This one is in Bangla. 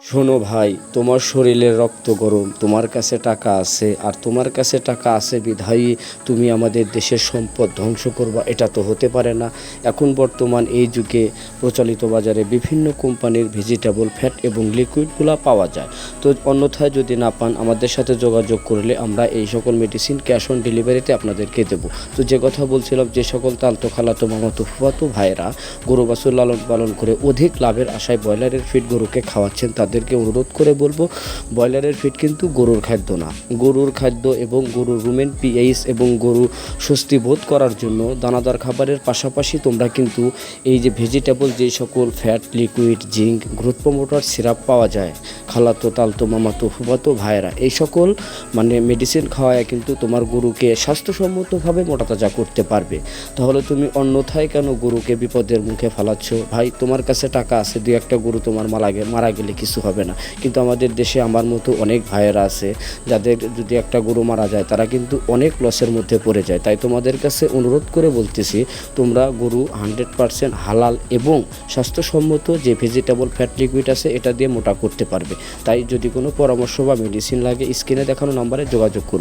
শোনো ভাই, তোমার শরীরের রক্ত গরম, তোমার কাছে টাকা আছে, আর তোমার কাছে টাকা আছে বিধায়ী তুমি আমাদের দেশের সম্পদ ধ্বংস করবা, এটা তো হতে পারে না। এখন বর্তমান এই যুগে প্রচলিত বাজারে বিভিন্ন কোম্পানির ভেজিটেবল ফ্যাট এবং লিকুইডগুলো পাওয়া যায়। তো অন্যথায় যদি না পান, আমাদের সাথে যোগাযোগ করলে আমরা এই সকল মেডিসিন ক্যাশ অন ডেলিভারিতে আপনাদেরকে দেবো। তো যে কথা বলছিলাম, যে সকল তালতো খালাতো মামাতো ফুফাতো ভাইয়েরা গরু বাছুর লালন পালন করে অধিক লাভের আশায় ব্রয়লারের ফিড গরুকে খাওয়াচ্ছেন, তাদেরকে অনুরোধ করে বলবো, ব্রয়লারের ফিড কিন্তু গরুর খাদ্য না। গরুর খাদ্য এবং গরুর রুমেন পিএইচ এবং গরু স্বস্তি বোধ করার জন্য দানাদার খাবারের পাশাপাশি তোমরা কিন্তু এই যে ভেজিটেবল যে সকল fat, liquid, zinc, growth promoter syrup পাওয়া যায়, খালাতো তালতো মামাতো ফুফাতো ভাইয়েরা এই সকল মেডিসিন খাওয়ায় কিন্তু তোমার গরুকে স্বাস্থ্যসম্মতভাবে মোটাতাজা করতে পারবে। তাহলে তুমি অন্যথায় কেন গরুকে বিপদের মুখে ফেলাচ্ছ? ভাই, তোমার কাছে টাকা আছে, দুই একটা গরু তোমার মারা গেলে কিছু হবে না, কিন্তু আমাদের দেশে আমার মতো অনেক ভাইয়েরা আছে যাদের যদি একটা গরু মারা যায় তারা কিন্তু অনেক লসের মধ্যে পড়ে যায়। তাই তোমাদের কাছে অনুরোধ করে বলতেছি, তোমরা গরু 100% হালাল এবং স্বাস্থ্যসম্মত যে ভেজিটেবল ফ্যাট লিকুইড আছে এটা দিয়ে মোটা করতে পারবে। তাই যদি কোনো পরামর্শ বা মেডিসিন লাগে, স্ক্রিনে দেখানো নাম্বারে যোগাযোগ করবে।